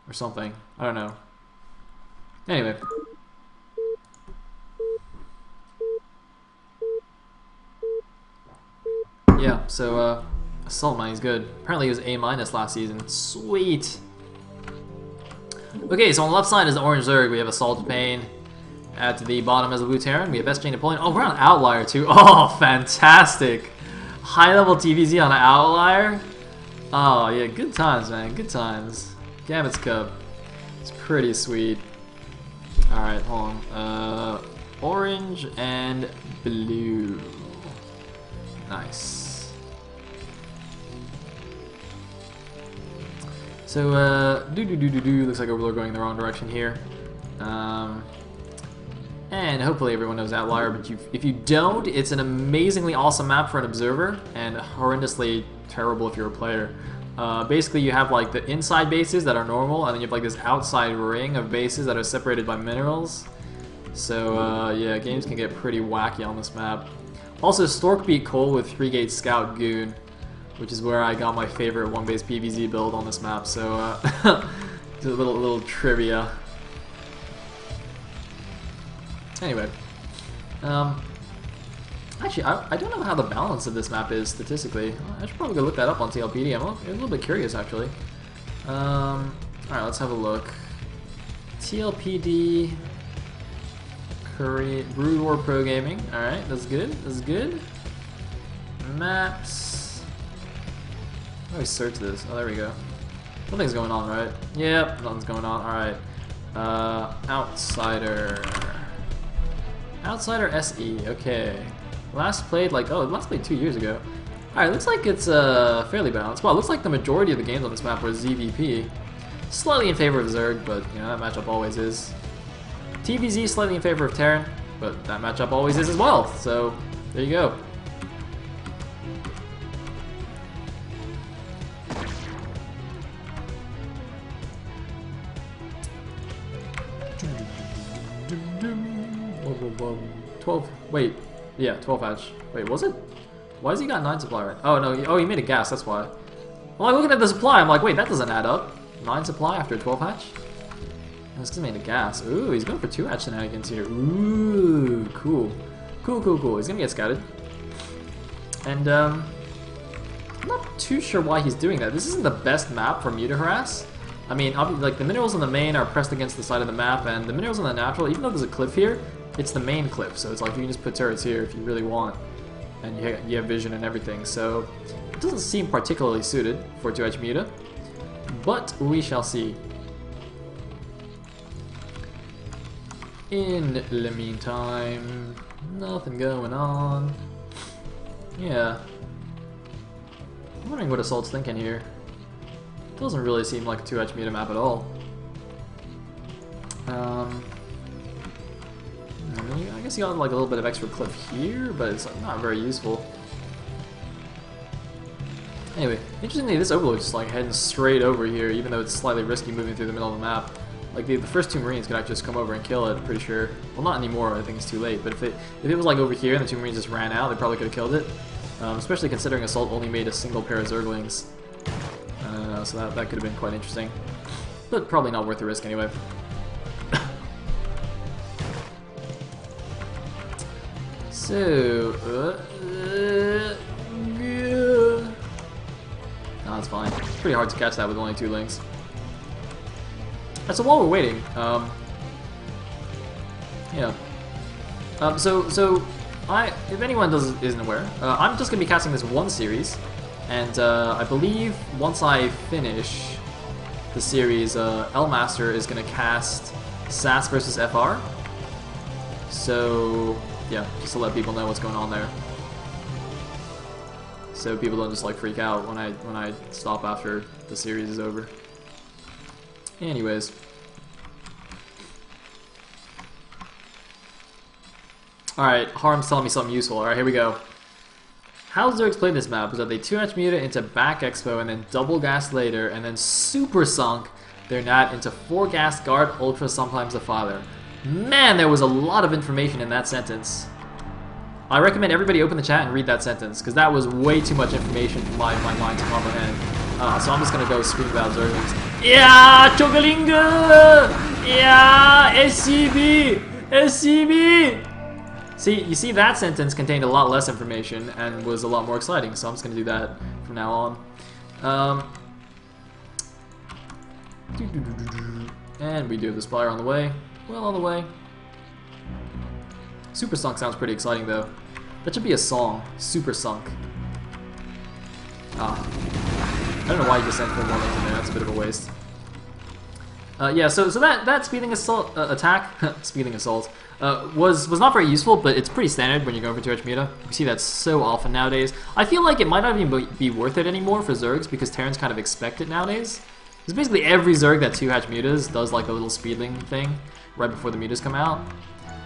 or something. I don't know. Anyway. Yeah, so Assault Money's good. Apparently he was A- last season. Sweet. Okay, so on the left side is the Orange Zerg. We have Assault PaiN. At the bottom is the Blue Terran. We have Best Chain Napoleon. Oh, we're on Outlier too. Oh, fantastic. High level TVZ on an Outlier. Oh, yeah, good times, man. Good times. Gambit's Cup. It's pretty sweet. Alright, hold on. Orange and blue. Nice. So, looks like we're going in the wrong direction here. And hopefully everyone knows Outlier, but if you don't, it's an amazingly awesome map for an observer, and horrendously terrible if you're a player. Basically, you have like the inside bases that are normal, and then you have like this outside ring of bases that are separated by minerals. So yeah, games can get pretty wacky on this map. Also, Stork beat Cole with 3-gate Scout Goon, which is where I got my favorite 1-base PvZ build on this map. So just a little trivia. Anyway, actually, I don't know how the balance of this map is statistically. I should probably go look that up on TLPD. I'm a little bit curious, actually. Alright, let's have a look. TLPD, Curry, Brood War Pro Gaming. Alright, that's good. That's good. Maps. How do I search this? Oh, there we go. Nothing's going on, right? Yep, nothing's going on. Alright. Outsider. Outsider SE, okay. Last played last played 2 years ago. Alright, looks like it's fairly balanced. Well, it looks like the majority of the games on this map were ZVP. Slightly in favor of Zerg, but you know, that matchup always is. TVZ slightly in favor of Terran, but that matchup always is as well. So, there you go. Whoa. 12, wait, yeah, 12 hatch. Wait, was it? Why has he got 9 supply right? Oh no, he made a gas, that's why. Well, I'm looking at the supply, I'm like, wait, that doesn't add up. 9 supply after a 12 hatch? This just made a gas. Ooh, he's going for 2 hatch shenanigans here. Ooh, cool. Cool. He's gonna get scouted. And, I'm not too sure why he's doing that. This isn't the best map for me to harass. I mean, like, the minerals in the main are pressed against the side of the map, and the minerals in the natural, even though there's a cliff here, it's the main cliff, so it's like you can just put turrets here if you really want, and you have vision and everything, so it doesn't seem particularly suited for 2H Muta, but we shall see. In the meantime, nothing going on. Yeah. I'm wondering what Assault's thinking here. Doesn't really seem like a 2H Muta map at all. I guess you got like a little bit of extra cliff here, but it's not very useful. Anyway, interestingly, this overload is just like heading straight over here, even though it's slightly risky moving through the middle of the map. Like the first 2 Marines could actually just come over and kill it, I'm pretty sure. Well, not anymore, I think it's too late, but if it was like over here and the 2 Marines just ran out, they probably could have killed it. Especially considering Assault only made a single pair of Zerglings. So that could have been quite interesting. But probably not worth the risk anyway. So, yeah. No, that's fine. It's pretty hard to catch that with only 2 links. And so while we're waiting, yeah. If anyone isn't aware, I'm just gonna be casting this one series, and I believe once I finish the series, L-Master is gonna cast SAS versus FR. So yeah, just to let people know what's going on there, so people don't just like freak out when I stop after the series is over. Anyways. Alright, Harm's telling me something useful. Alright, here we go. How Zergs played this map was that they 2H Muta into back expo and then double gas later, and then super sunk their nat into 4 gas guard ultra sometimes defiler. Man, there was a lot of information in that sentence. I recommend everybody open the chat and read that sentence, because that was way too much information for my mind to comprehend. So I'm just gonna go scream about Zerglings. Yeah, Chogalinga! Yeah, SCB! SCB! See, you see that sentence contained a lot less information and was a lot more exciting, so I'm just gonna do that from now on. And we do have the Spire on the way. Well on the way. Super Sunk sounds pretty exciting though. That should be a song. Super Sunk. I don't know why you just sent 4 more lanes in there, that's a bit of a waste. Yeah, so that speeding assault attack, speeding assault, was not very useful, but it's pretty standard when you're going for 2H Muta. You see that so often nowadays. I feel like it might not even be worth it anymore for Zergs because Terrans kind of expect it nowadays. Because basically every Zerg that 2H Mutas does like a little speedling thing right before the Mutas come out.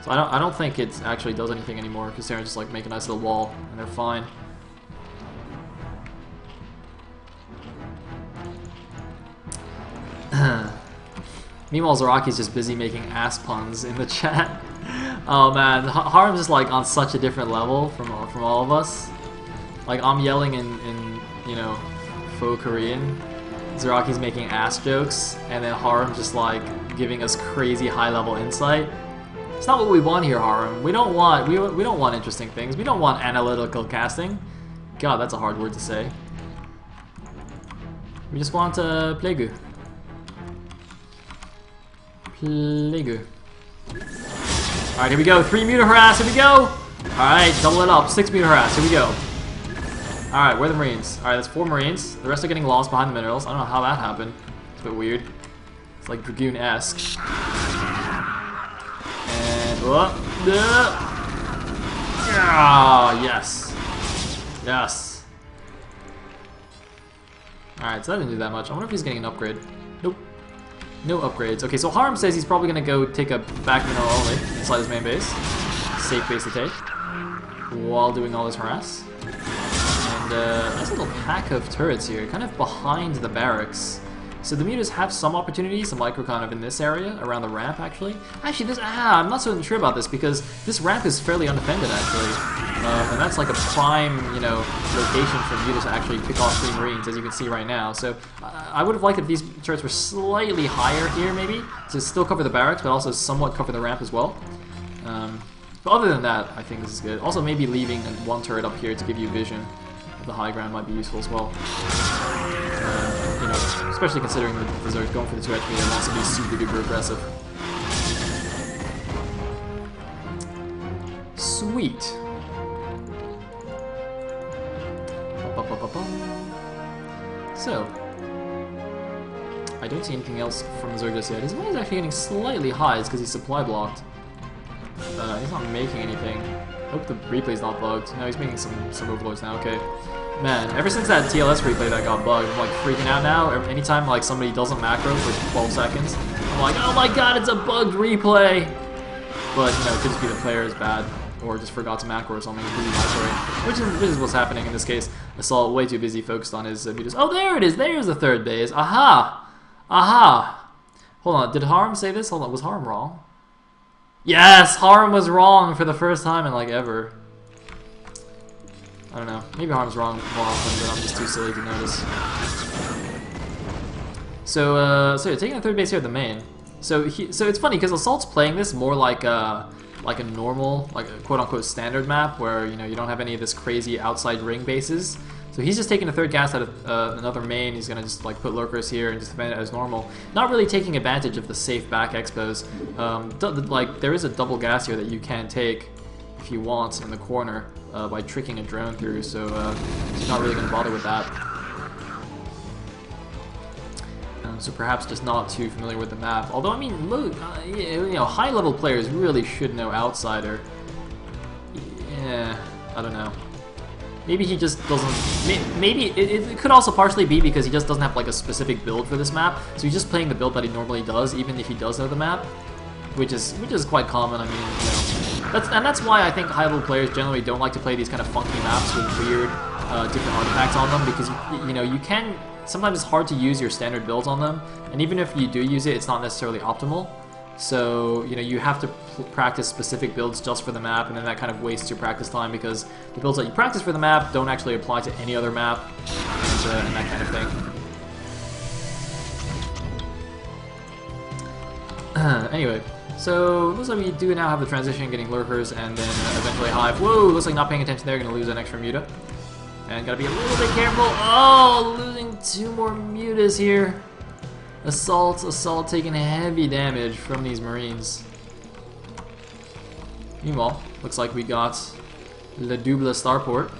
So I don't think it actually does anything anymore because Terrans just like make a nice little wall and they're fine. Meanwhile, Zaraki's just busy making ass puns in the chat. Oh man, Harem's just like on such a different level from all of us. Like I'm yelling in you know, faux Korean. Zaraki's making ass jokes, and then Harem just like giving us crazy high level insight. It's not what we want here, Harem. We don't want interesting things. We don't want analytical casting. God, that's a hard word to say. We just want Plague. Plague. Alright, here we go. 3 Muta Harass, here we go! Alright, double it up. 6 Muta Harass, here we go. Alright, where are the Marines? Alright, that's 4 Marines. The rest are getting lost behind the minerals. I don't know how that happened. It's a bit weird. It's like Dragoon-esque. And, yes. Yes. Alright, so that didn't do that much. I wonder if he's getting an upgrade. Nope. No upgrades. Okay, so Harem says he's probably going to go take a back mineral only inside his main base. Safe base to take. While doing all this harass. And nice little pack of turrets here, kind of behind the barracks. So the Mutas have some opportunities, some micro kind of in this area, around the ramp actually. Actually, this, I'm not so sure about this because this ramp is fairly undefended actually. And that's like a prime, you know, location for Mutas to actually pick off 3 Marines, as you can see right now. So I would have liked if these turrets were slightly higher here maybe, to still cover the barracks, but also somewhat cover the ramp as well. But other than that, I think this is good. Also maybe leaving 1 turret up here to give you vision of the high ground might be useful as well. You know, especially considering the Zerg's going for the 2 HP and wants to be super duper aggressive. Sweet. So, I don't see anything else from Zerg just yet. His money is actually getting slightly high. It's because he's supply blocked. He's not making anything. I hope the replay's not bugged. No, he's making some overlords now. Okay. Man, ever since that TLS replay that got bugged, I'm like freaking out now. Anytime like somebody doesn't macro for 12 seconds, I'm like, oh my god, it's a bugged replay! But, you know, it could just be the player is bad, or just forgot to macro or something, which is what's happening in this case. Assault way too busy focused on his Mutas. Oh, there it is! There's the 3rd base! Aha! Aha! Hold on, did Harem say this? Hold on, was Harem wrong? Yes! Harem was wrong for the first time in like ever. I don't know. Maybe Harem's wrong more often, but I'm just too silly to notice. So yeah, taking the 3rd base here at the main. So it's funny because Assault's playing this more like a normal, like a quote-unquote standard map where you know you don't have any of this crazy outside ring bases. So he's just taking a 3rd gas out of another main. He's gonna just like put lurkers here and just defend it as normal. Not really taking advantage of the safe back expos. Like there is a double gas here that you can take if you want in the corner by tricking a drone through. So he's not really gonna bother with that. So perhaps just not too familiar with the map. Although I mean, you know, high-level players really should know Outsider. Yeah, I don't know. Maybe he just doesn't. Maybe it could also partially be because he just doesn't have like a specific build for this map. So he's just playing the build that he normally does, even if he does know the map, which is quite common. I mean, you know, that's why I think high-level players generally don't like to play these kind of funky maps with weird, different artifacts on them because you know you can. Sometimes it's hard to use your standard builds on them, and even if you do use it, it's not necessarily optimal. So, you know, you have to practice specific builds just for the map, and then that kind of wastes your practice time because the builds that you practice for the map don't actually apply to any other map, and that kind of thing. Anyway, so looks like we do now have the transition getting lurkers and then eventually hive. Whoa, looks like not paying attention there, gonna lose an extra muta. And gotta be a little bit careful. Oh, losing 2 more mutas here. Assault taking heavy damage from these marines. Meanwhile, looks like we got Le Double Starport.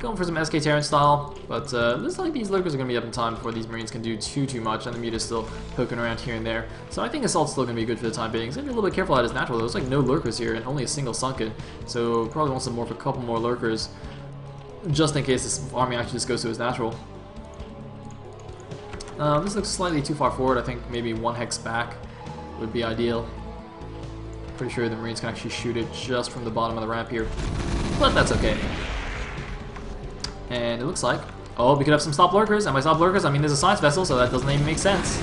Going for some SK Terran style, but looks like these lurkers are going to be up in time before these marines can do too much, and the muta's still poking around here and there. So I think Assault's still going to be good for the time being. He's going to be a little bit careful at his natural, though. There's like no lurkers here and only a single sunken, so probably wants to morph a couple more lurkers, just in case this army actually just goes to his natural. This looks slightly too far forward. I think maybe 1 hex back would be ideal. Pretty sure the marines can actually shoot it just from the bottom of the ramp here, but that's okay. And it looks like, oh, we could have some stop lurkers, and by stop lurkers I mean there's a science vessel, so that doesn't even make sense.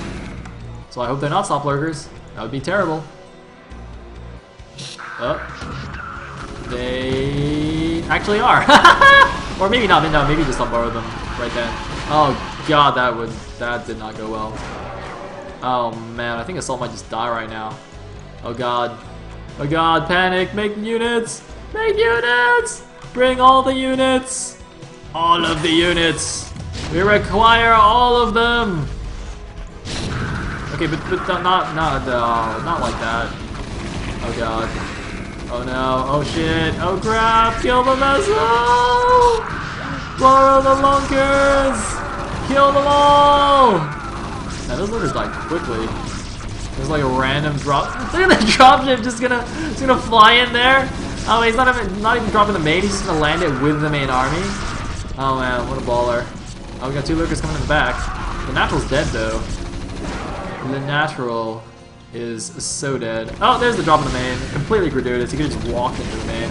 So I hope they're not stop lurkers. That would be terrible. Oh, they actually are. Or maybe not, no, maybe just I'll borrow them right then. Oh god, that did not go well. Oh man, I think Assault might just die right now. Oh god, panic, make units! Make units! Bring all the units! All of the units! We require all of them! Okay, but not like that. Oh god. Oh no, oh shit, oh crap, kill the vessel! Borrow the lunkers! Kill them all! Now those lunkers died quickly. There's like a random drop. Look at the dropship just gonna fly in there. Oh, he's not even dropping the main, he's just gonna land it with the main army. Oh man, what a baller. Oh, we got 2 lurkers coming in the back. The natural's dead though. The natural is so dead. Oh, there's the drop in the main. Completely gratuitous. He could just walk into the main.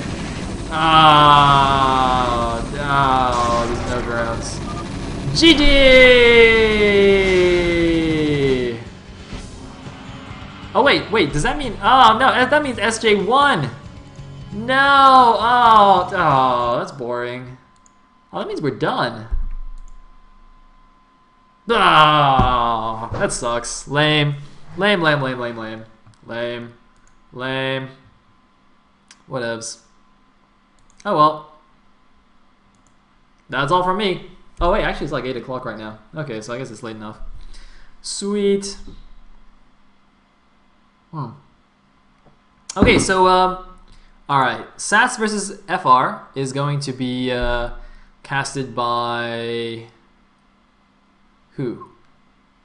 Ah, oh, there's no grounds. GG! Oh wait, does that mean? Oh no, that means SJ won. No, oh, that's boring. Oh, that means we're done. Ah, that sucks. Lame. Lame. Whatevs. Oh well. That's all from me. Oh wait, actually it's like 8 o'clock right now. Okay, so I guess it's late enough. Sweet. Okay, so alright. SATS versus FR is going to be casted by who?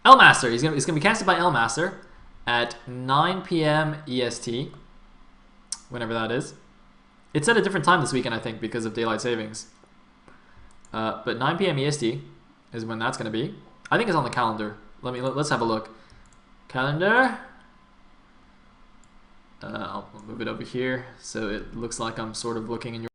Elmaster. It's gonna be casted by Elmaster at 9 p.m. EST, whenever that is. It's at a different time this weekend, I think, because of daylight savings. But 9 p.m. EST is when that's gonna be. I think it's on the calendar. Let's have a look. Calendar. I'll move it over here so it looks like I'm sort of looking in your